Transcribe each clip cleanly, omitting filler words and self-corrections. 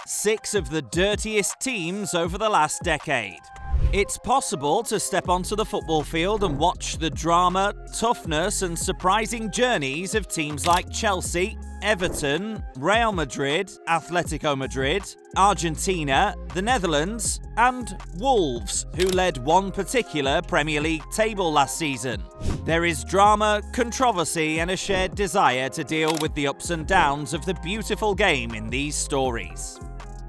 6 of the dirtiest teams over the last decade. It's possible to step onto the football field and watch the drama, toughness and surprising journeys of teams like Chelsea, Everton, Real Madrid, Atletico Madrid, Argentina, the Netherlands and Wolves, who led one particular Premier League table last season. There is drama, controversy and a shared desire to deal with the ups and downs of the beautiful game in these stories.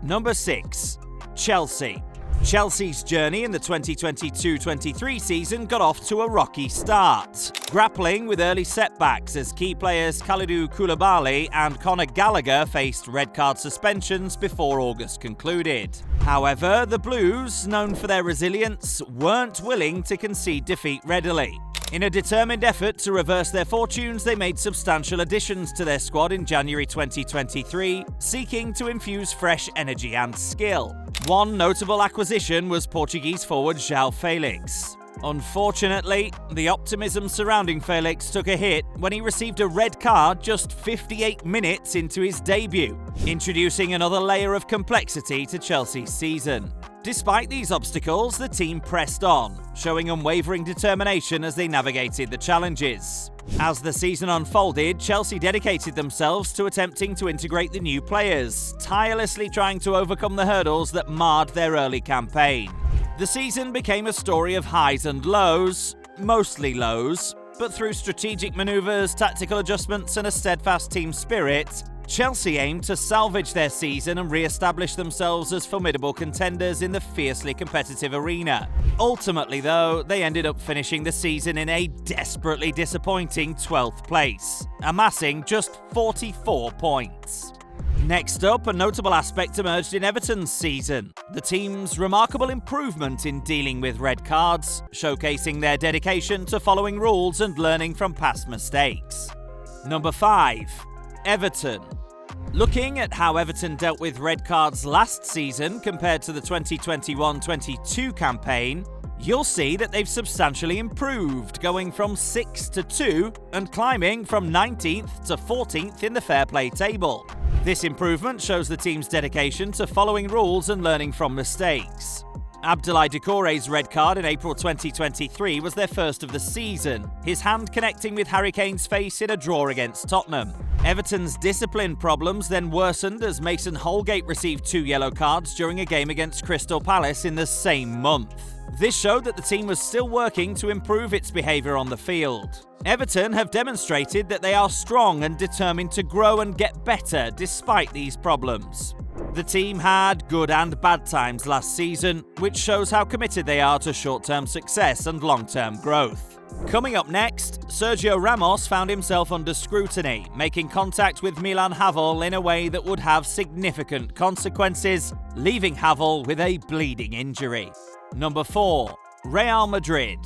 Number 6. Chelsea. Chelsea's journey in the 2022-23 season got off to a rocky start, grappling with early setbacks as key players Kalidou Koulibaly and Conor Gallagher faced red card suspensions before August concluded. However, the Blues, known for their resilience, weren't willing to concede defeat readily. In a determined effort to reverse their fortunes, they made substantial additions to their squad in January 2023, seeking to infuse fresh energy and skill. One notable acquisition was Portuguese forward João Felix. Unfortunately, the optimism surrounding Felix took a hit when he received a red card just 58 minutes into his debut, introducing another layer of complexity to Chelsea's season. Despite these obstacles, the team pressed on, showing unwavering determination as they navigated the challenges. As the season unfolded, Chelsea dedicated themselves to attempting to integrate the new players, tirelessly trying to overcome the hurdles that marred their early campaign. The season became a story of highs and lows, mostly lows, but through strategic maneuvers, tactical adjustments and a steadfast team spirit, Chelsea aimed to salvage their season and re-establish themselves as formidable contenders in the fiercely competitive arena. Ultimately, though, they ended up finishing the season in a desperately disappointing 12th place, amassing just 44 points. Next up, a notable aspect emerged in Everton's season: the team's remarkable improvement in dealing with red cards, showcasing their dedication to following rules and learning from past mistakes. Number 5. Everton. Looking at how Everton dealt with red cards last season compared to the 2021-22 campaign, you'll see that they've substantially improved, going from 6 to 2 and climbing from 19th to 14th in the fair play table. This improvement shows the team's dedication to following rules and learning from mistakes. Abdoulaye Doucouré's red card in April 2023 was their first of the season, his hand connecting with Harry Kane's face in a draw against Tottenham. Everton's discipline problems then worsened as Mason Holgate received 2 yellow cards during a game against Crystal Palace in the same month. This showed that the team was still working to improve its behaviour on the field. Everton have demonstrated that they are strong and determined to grow and get better despite these problems. The team had good and bad times last season, which shows how committed they are to short-term success and long-term growth. Coming up next, Sergio Ramos found himself under scrutiny, making contact with Milan Havel in a way that would have significant consequences, leaving Havel with a bleeding injury. Number 4. Real Madrid.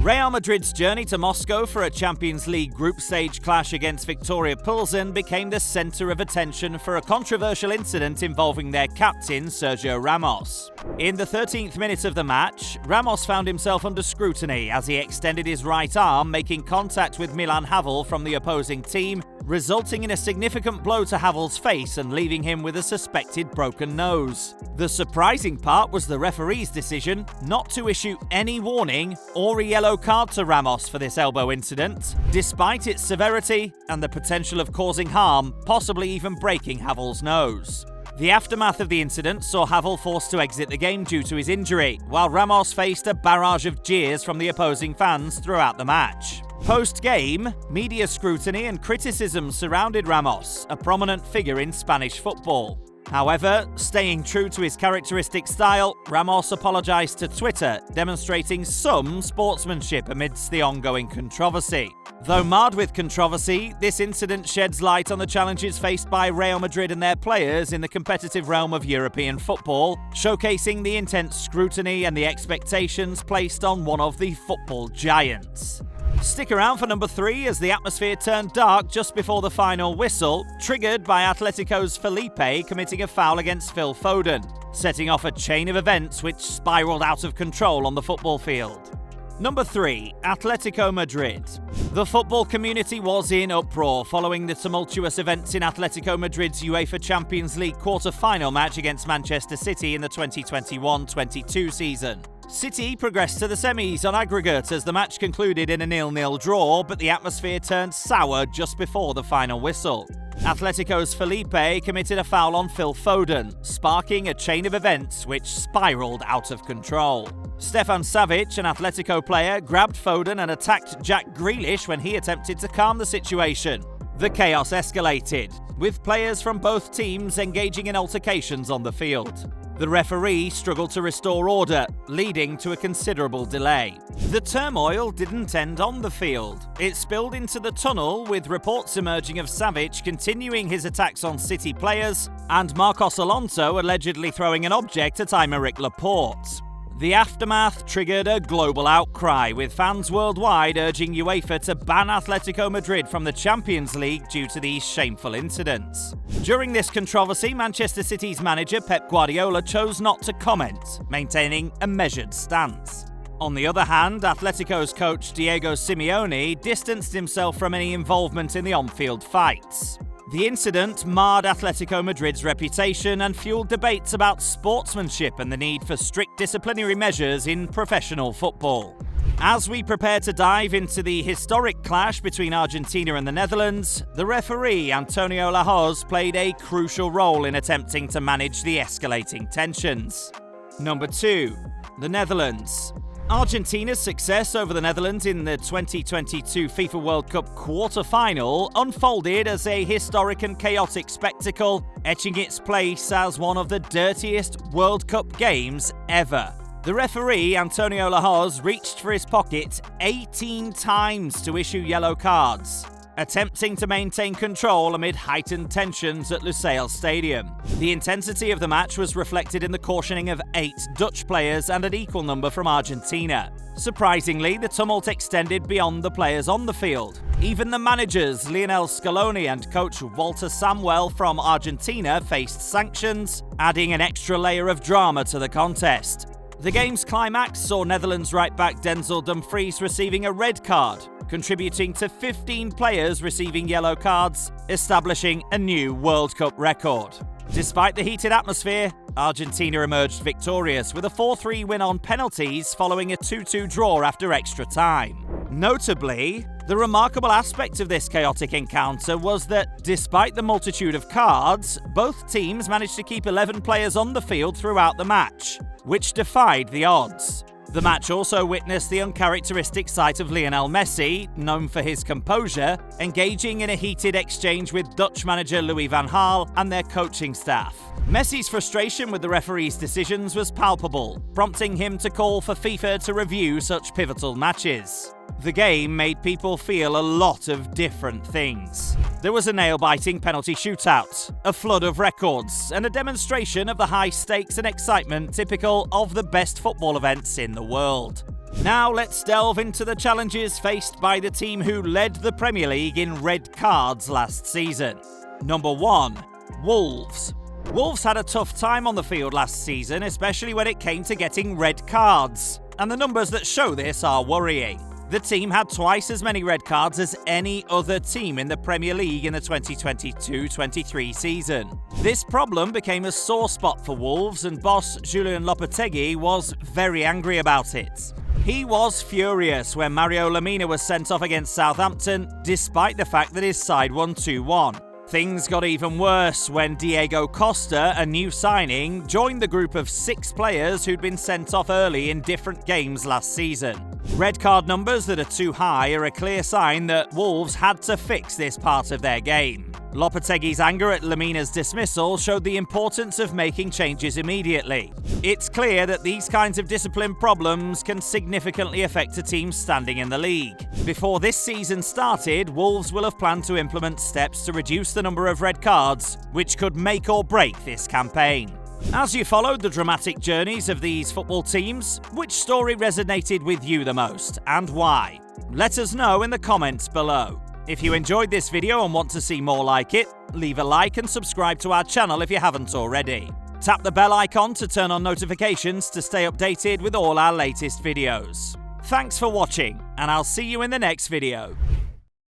Real Madrid's journey to Moscow for a Champions League group stage clash against Viktoria Plzen became the centre of attention for a controversial incident involving their captain Sergio Ramos. In the 13th minute of the match, Ramos found himself under scrutiny as he extended his right arm, making contact with Milan Havel from the opposing team, resulting in a significant blow to Havel's face and leaving him with a suspected broken nose. The surprising part was the referee's decision not to issue any warning or a yellow card to Ramos for this elbow incident, despite its severity and the potential of causing harm, possibly even breaking Havel's nose. The aftermath of the incident saw Havel forced to exit the game due to his injury, while Ramos faced a barrage of jeers from the opposing fans throughout the match. Post-game, media scrutiny and criticism surrounded Ramos, a prominent figure in Spanish football. However, staying true to his characteristic style, Ramos apologised to Twitter, demonstrating some sportsmanship amidst the ongoing controversy. Though marred with controversy, this incident sheds light on the challenges faced by Real Madrid and their players in the competitive realm of European football, showcasing the intense scrutiny and the expectations placed on one of the football giants. Stick around for number 3 as the atmosphere turned dark just before the final whistle, triggered by Atletico's Felipe committing a foul against Phil Foden, setting off a chain of events which spiralled out of control on the football field. Number 3. Atletico Madrid. The football community was in uproar following the tumultuous events in Atletico Madrid's UEFA Champions League quarter-final match against Manchester City in the 2021-22 season. City progressed to the semis on aggregate as the match concluded in a 0-0 draw, but the atmosphere turned sour just before the final whistle. Atletico's Felipe committed a foul on Phil Foden, sparking a chain of events which spiraled out of control. Stefan Savic, an Atletico player, grabbed Foden and attacked Jack Grealish when he attempted to calm the situation. The chaos escalated, with players from both teams engaging in altercations on the field. The referee struggled to restore order, leading to a considerable delay. The turmoil didn't end on the field. It spilled into the tunnel, with reports emerging of Savic continuing his attacks on City players and Marcos Alonso allegedly throwing an object at Aymeric Laporte. The aftermath triggered a global outcry, with fans worldwide urging UEFA to ban Atletico Madrid from the Champions League due to these shameful incidents. During this controversy, Manchester City's manager Pep Guardiola chose not to comment, maintaining a measured stance. On the other hand, Atletico's coach Diego Simeone distanced himself from any involvement in the on-field fights. The incident marred Atletico Madrid's reputation and fueled debates about sportsmanship and the need for strict disciplinary measures in professional football. As we prepare to dive into the historic clash between Argentina and the Netherlands, the referee Antonio Lahoz played a crucial role in attempting to manage the escalating tensions. Number 2. The Netherlands. Argentina's success over the Netherlands in the 2022 FIFA World Cup quarter-final unfolded as a historic and chaotic spectacle, etching its place as one of the dirtiest World Cup games ever. The referee, Antonio Lahoz, reached for his pocket 18 times to issue yellow cards, attempting to maintain control amid heightened tensions at Lusail Stadium. The intensity of the match was reflected in the cautioning of 8 Dutch players and an equal number from Argentina. Surprisingly, the tumult extended beyond the players on the field. Even the managers, Lionel Scaloni and coach Walter Samuel from Argentina, faced sanctions, adding an extra layer of drama to the contest. The game's climax saw Netherlands right-back Denzel Dumfries receiving a red card, contributing to 15 players receiving yellow cards, establishing a new World Cup record. Despite the heated atmosphere, Argentina emerged victorious with a 4-3 win on penalties following a 2-2 draw after extra time. Notably, the remarkable aspect of this chaotic encounter was that, despite the multitude of cards, both teams managed to keep 11 players on the field throughout the match, which defied the odds. The match also witnessed the uncharacteristic sight of Lionel Messi, known for his composure, engaging in a heated exchange with Dutch manager Louis van Gaal and their coaching staff. Messi's frustration with the referee's decisions was palpable, prompting him to call for FIFA to review such pivotal matches. The game made people feel a lot of different things. There was a nail-biting penalty shootout, a flood of records, and a demonstration of the high stakes and excitement typical of the best football events in the world. Now let's delve into the challenges faced by the team who led the Premier League in red cards last season. Number 1. Wolves. Wolves had a tough time on the field last season, especially when it came to getting red cards, and the numbers that show this are worrying. The team had twice as many red cards as any other team in the Premier League in the 2022-23 season. This problem became a sore spot for Wolves, and boss Julian Lopetegui was very angry about it. He was furious when Mario Lemina was sent off against Southampton, despite the fact that his side won 2-1. Things got even worse when Diego Costa, a new signing, joined the group of 6 players who'd been sent off early in different games last season. Red card numbers that are too high are a clear sign that Wolves had to fix this part of their game. Lopetegui's anger at Lemina's dismissal showed the importance of making changes immediately. It's clear that these kinds of discipline problems can significantly affect a team's standing in the league. Before this season started, Wolves will have planned to implement steps to reduce the number of red cards, which could make or break this campaign. As you followed the dramatic journeys of these football teams, which story resonated with you the most, and why? Let us know in the comments below. If you enjoyed this video and want to see more like it, leave a like and subscribe to our channel if you haven't already. Tap the bell icon to turn on notifications to stay updated with all our latest videos. Thanks for watching, and I'll see you in the next video.